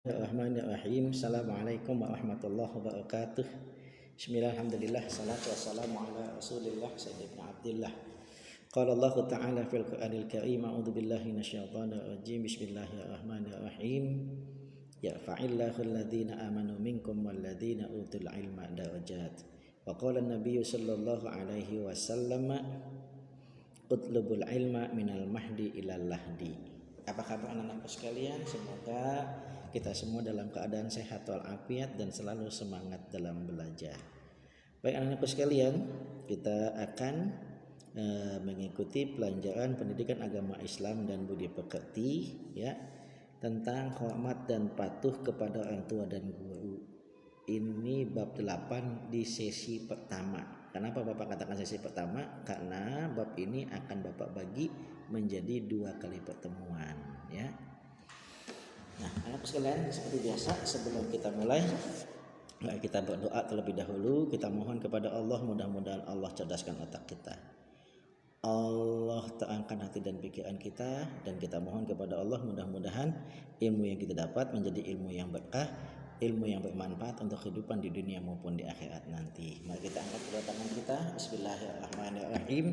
Bismillahirrahmanirrahim. Assalamualaikum warahmatullahi wabarakatuh. Bismillahirrahmanirrahim. Salatu wassalamu ala Rasulillah sayyidina Abdillah. Qala Allah Ta'ala fil Qur'anil Karim. A'udzu billahi minasyaitonir rajim. Bismillahirrahmanirrahim. Yarfa'illahu alladhina amanu minkum walladzina utul ilma darajat. Wa qala an-nabiy sallallahu alaihi wasallam utlubul ilma minal mahdi ilal lahdi. Apa kabar anak-anakku sekalian? Semoga kita semua dalam keadaan sehat walafiat dan selalu semangat dalam belajar. Baik anak-anakku sekalian, kita akan mengikuti pelajaran pendidikan agama Islam dan budi pekerti ya, tentang hormat dan patuh kepada orang tua dan guru. Ini bab 8 di sesi pertama. Kenapa Bapak katakan sesi pertama? Karena bab ini akan Bapak bagi menjadi 2 kali pertemuan ya. Nah, anak sekalian, seperti biasa sebelum kita mulai, kita berdoa terlebih dahulu. Kita mohon kepada Allah, mudah-mudahan Allah cerdaskan otak kita, Allah terangkan hati dan pikiran kita, dan kita mohon kepada Allah mudah-mudahan ilmu yang kita dapat menjadi ilmu yang berkah, ilmu yang bermanfaat untuk kehidupan di dunia maupun di akhirat nanti. Mari kita angkat kedua tangan kita. Bismillahirrahmanirrahim.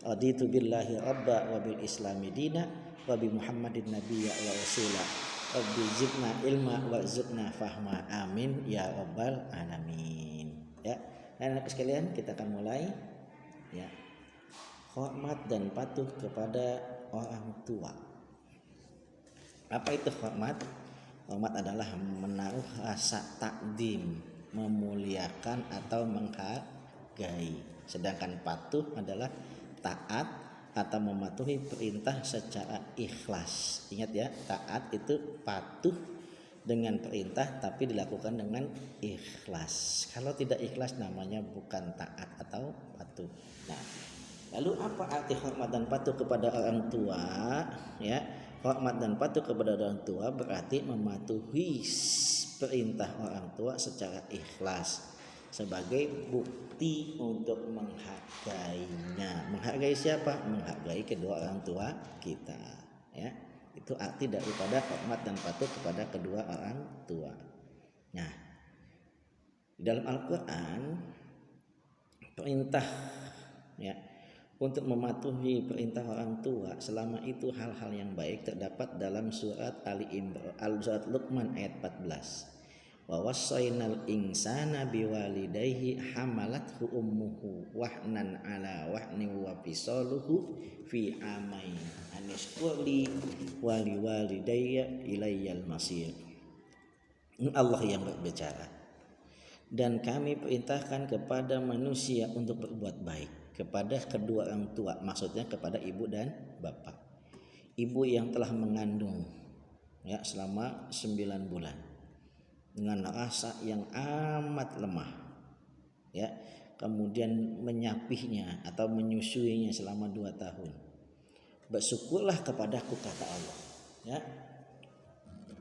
Raditu billahi rabba wa bil islami dina wa bi Muhammadin nabiyya wa rasula. Rabbi zidna ilma wa zidna fahma. Amin ya rabbal alamin. Ya, anak sekalian, kita akan mulai ya. Hormat dan patuh kepada orang tua. Apa itu hormat? Hormat adalah menaruh rasa takdim, memuliakan atau menghargai. Sedangkan patuh adalah taat atau mematuhi perintah secara ikhlas. Ingat ya, taat itu patuh dengan perintah tapi dilakukan dengan ikhlas. Kalau tidak ikhlas namanya bukan taat atau patuh. Nah, lalu apa arti hormat dan patuh kepada orang tua? Ya, hormat dan patuh kepada orang tua berarti mematuhi perintah orang tua secara ikhlas sebagai bukti untuk menghargainya. Menghargai siapa? Menghargai kedua orang tua kita ya. Itu arti daripada hormat dan patuh kepada kedua orang tua. Nah, di dalam Al-Qur'an perintah ya untuk mematuhi perintah orang tua selama itu hal-hal yang baik terdapat dalam surat Ali Imran, surat Luqman ayat 14. Wa wassaynal insana biwalidayhi hamalathu ummuhu wahnan ala wahni wa fisaluhu fi amain anishkurli wali walidayya ilayyal masir. Allah yang berbicara. Dan kami perintahkan kepada manusia untuk berbuat baik kepada kedua orang tua, maksudnya kepada ibu dan bapak. Ibu yang telah mengandung ya selama 9 bulan dengan rasa yang amat lemah ya, kemudian menyapihnya atau menyusuinya selama 2 tahun. Bersyukurlah kepadaku, kata Allah ya,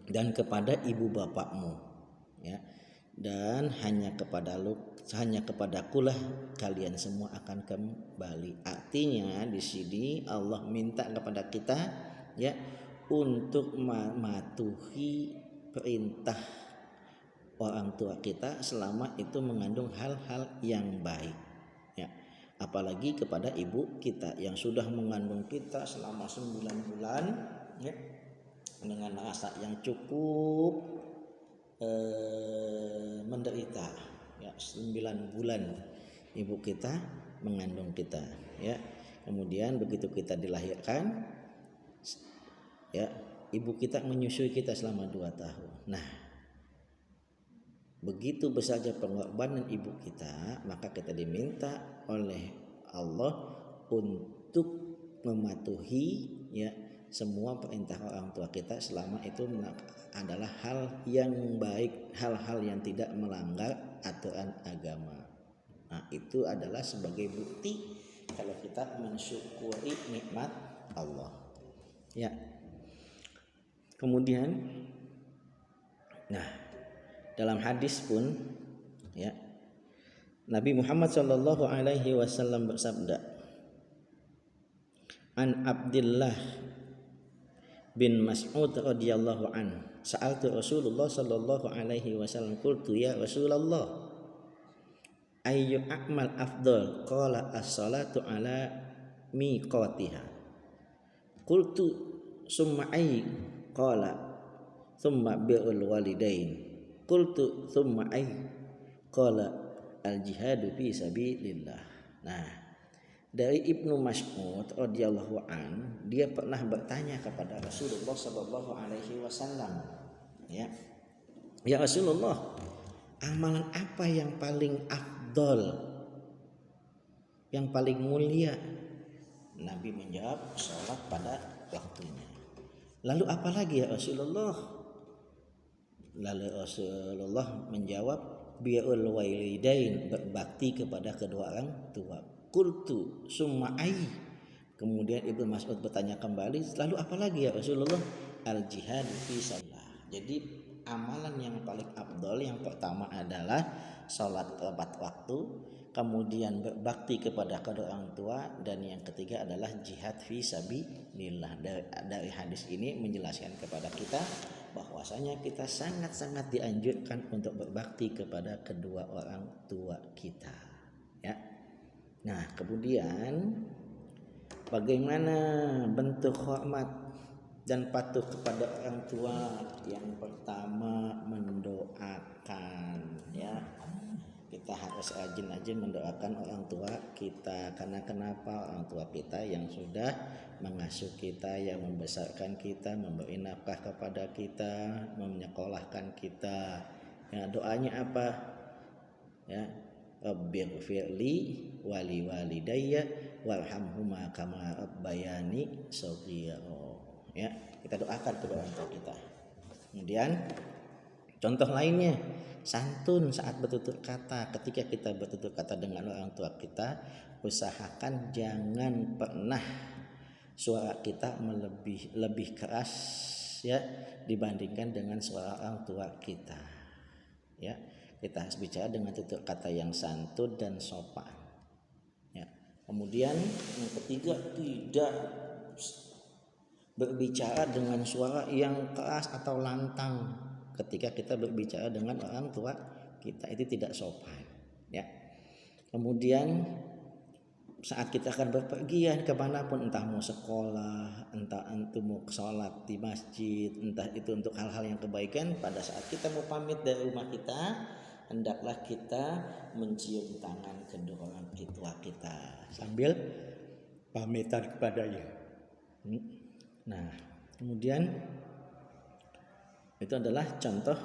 dan kepada ibu bapakmu ya, dan hanya kepadakulah kalian semua akan kembali. Artinya di sini Allah minta kepada kita ya untuk mematuhi perintah orang tua kita selama itu mengandung hal-hal yang baik ya. Apalagi kepada ibu kita yang sudah mengandung kita selama 9 bulan ya, dengan rasa yang cukup menderita ya. 9 bulan ibu kita mengandung kita ya. Kemudian begitu kita dilahirkan ya, ibu kita menyusui kita selama 2 tahun. Nah, begitu besarnya pengorbanan ibu kita, maka kita diminta oleh Allah untuk mematuhi ya semua perintah orang tua kita selama itu adalah hal yang baik, hal-hal yang tidak melanggar aturan agama. Nah, itu adalah sebagai bukti kalau kita mensyukuri nikmat Allah. Ya. Kemudian nah, dalam hadis pun ya, Nabi Muhammad sallallahu alaihi wasallam bersabda, An Abdullah bin Mas'ud radhiyallahu an Sa'altu Rasulullah sallallahu alaihi wasallam, qultu ya Rasulullah ayyu a'mal afdal, qala as-salatu ala miqatiha. Qultu summa ayy, qala summa birrul walidain. Qultu summa ayy, qala al-jihadu fi sabilillah. Nah, dari Ibnu Mas'ud radhiyallahu an, dia pernah bertanya kepada Rasulullah sallallahu alaihi wasallam, ya. Ya Rasulullah, amalan apa yang paling afdol, yang paling mulia? Nabi menjawab, salat pada waktunya. Lalu apa lagi ya Rasulullah? Lalu Rasulullah menjawab, birrul walidain, berbakti kepada kedua orang tua. Qultu summa ayy. Kemudian Ibnu Mas'ud bertanya kembali, lalu apa lagi ya Rasulullah? Al jihad fi sabilillah. Jadi amalan yang paling afdol yang pertama adalah salat tepat waktu, kemudian berbakti kepada kedua orang tua, dan yang ketiga adalah jihad fi sabilillah. Dari hadis ini menjelaskan kepada kita bahwasanya kita sangat-sangat dianjurkan untuk berbakti kepada kedua orang tua kita, ya. Nah, kemudian bagaimana bentuk hormat dan patuh kepada orang tua? Yang pertama mendoakan, ya. Kita harus rajin-rajin mendoakan orang tua kita. Karena kenapa? Orang tua kita yang sudah mengasuh kita, yang membesarkan kita, memberi nafkah kepada kita, menyekolahkan kita. Ya, doanya apa? Ya, Rabbighfirli wali walidayya warhamhuma kama rabbayani shaghira. Ya, kita doakan kedua orang tua kita. Kemudian contoh lainnya, santun saat bertutur kata. Ketika kita bertutur kata dengan orang tua kita, usahakan jangan pernah suara kita lebih keras, ya, dibandingkan dengan suara orang tua kita. Ya, kita harus bicara dengan tutur kata yang santun dan sopan. Ya. Kemudian yang ketiga, tidak berbicara dengan suara yang keras atau lantang ketika kita berbicara dengan orang tua kita, itu tidak sopan, ya. Kemudian saat kita akan berpergian kemanapun, entah mau sekolah, entah itu mau sholat di masjid, entah itu untuk hal-hal yang kebaikan, pada saat kita mau pamit dari rumah kita, hendaklah kita mencium tangan kedua orang tua kita sambil pamitan kepadanya. Nah, kemudian itu adalah contoh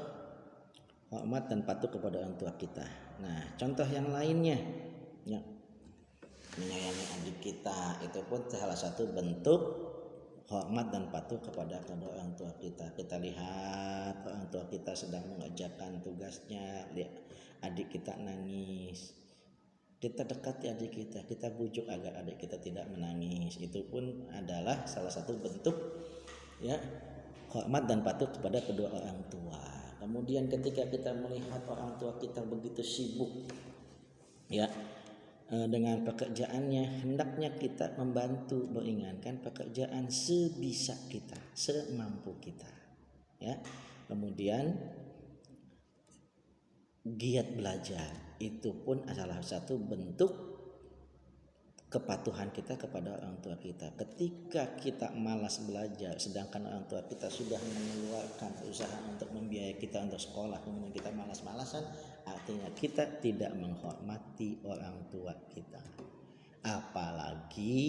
hormat dan patuh kepada orang tua kita. Nah, contoh yang lainnya, ya, menyayangi adik kita, itu pun salah satu bentuk hormat dan patuh kepada kedua orang tua kita. Kita lihat orang tua kita sedang mengerjakan tugasnya, lihat adik kita nangis, kita dekati adik kita, kita bujuk agar adik kita tidak menangis. Itu pun adalah salah satu bentuk, ya, hormat dan patuh kepada kedua orang tua. Kemudian ketika kita melihat orang tua kita begitu sibuk, ya, dengan pekerjaannya, hendaknya kita membantu meringankan pekerjaan sebisa kita, semampu kita, ya. Kemudian giat belajar, itu pun adalah satu bentuk kepatuhan kita kepada orang tua kita. Ketika kita malas belajar, sedangkan orang tua kita sudah mengeluarkan usaha untuk membiayai kita untuk sekolah, kemudian kita malas-malasan, artinya kita tidak menghormati orang tua kita. Apalagi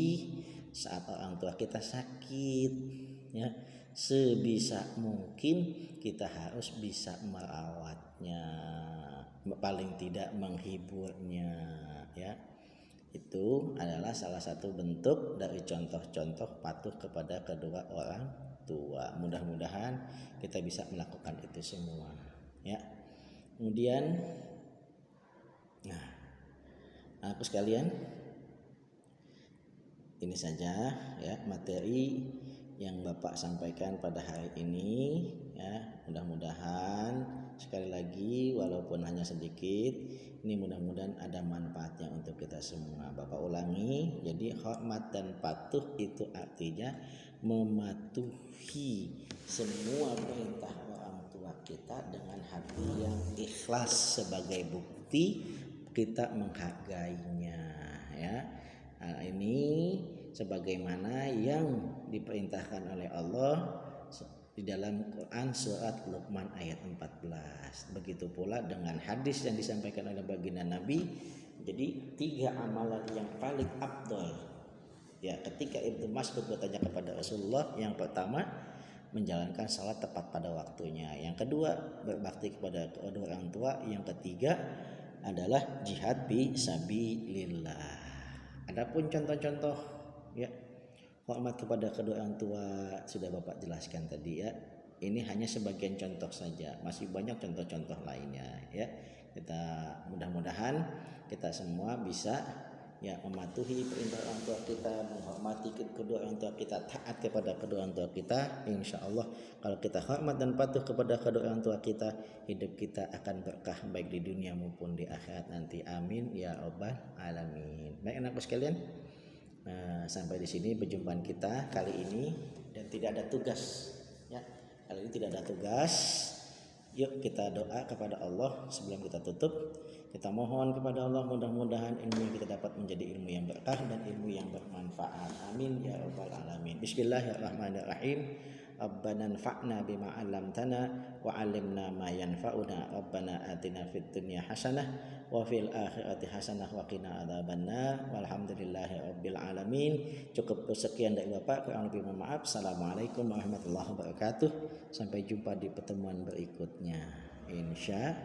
saat orang tua kita sakit, ya, sebisa mungkin kita harus bisa merawatnya, paling tidak menghiburnya, ya. Itu adalah salah satu bentuk dari contoh-contoh patuh kepada kedua orang tua. Mudah-mudahan kita bisa melakukan itu semua, ya. Kemudian, nah, aku sekalian, ini saja, ya, materi yang Bapak sampaikan pada hari ini, ya. Mudah-mudahan sekali lagi walaupun hanya sedikit, ini mudah-mudahan ada manfaatnya untuk kita semua. Bapak ulangi, jadi hormat dan patuh itu artinya mematuhi semua perintah kita dengan hati yang ikhlas sebagai bukti kita menghargainya, ya. Nah, ini sebagaimana yang diperintahkan oleh Allah di dalam Quran surat Luqman ayat 14. Begitu pula dengan hadis yang disampaikan oleh baginda Nabi. Jadi 3 amalan yang paling afdol. Ya, ketika Ibnu Mas'ud bertanya kepada Rasulullah, yang pertama menjalankan salat tepat pada waktunya, yang kedua berbakti kepada kedua orang tua, yang ketiga adalah jihad fi sabilillah. Adapun contoh-contoh ya hormat kepada kedua orang tua sudah Bapak jelaskan tadi ya. Ini hanya sebagian contoh saja, masih banyak contoh-contoh lainnya ya. Kita mudah-mudahan kita semua bisa ya mematuhi perintah orang tua kita, menghormati kedua orang tua kita, taat kepada kedua orang tua kita. Insya Allah kalau kita hormat dan patuh kepada kedua orang tua kita, hidup kita akan berkah baik di dunia maupun di akhirat nanti. Amin ya rabbal alamin. Baik anakku sekalian, sampai di sini perjumpaan kita kali ini, dan tidak ada tugas ya. Kali ini tidak ada tugas. Yuk kita doa kepada Allah sebelum kita tutup. Kita mohon kepada Allah mudah-mudahan ilmu yang kita dapat menjadi ilmu yang berkah dan ilmu yang bermanfaat. Amin ya rabbal alamin. Bismillahirrahmanirrahim. Rabbana anfa'na bima 'allamtana wa 'allimna ma yanfa'una. Rabbana atina fid dunya hasanah wa fil akhirati hasanah wa qina adzabannar. Walhamdulillahi rabbil alamin. Cukup sekian dari Bapak, kurang lebih mohon maaf. Assalamualaikum warahmatullahi wabarakatuh. Sampai jumpa di pertemuan berikutnya. Insya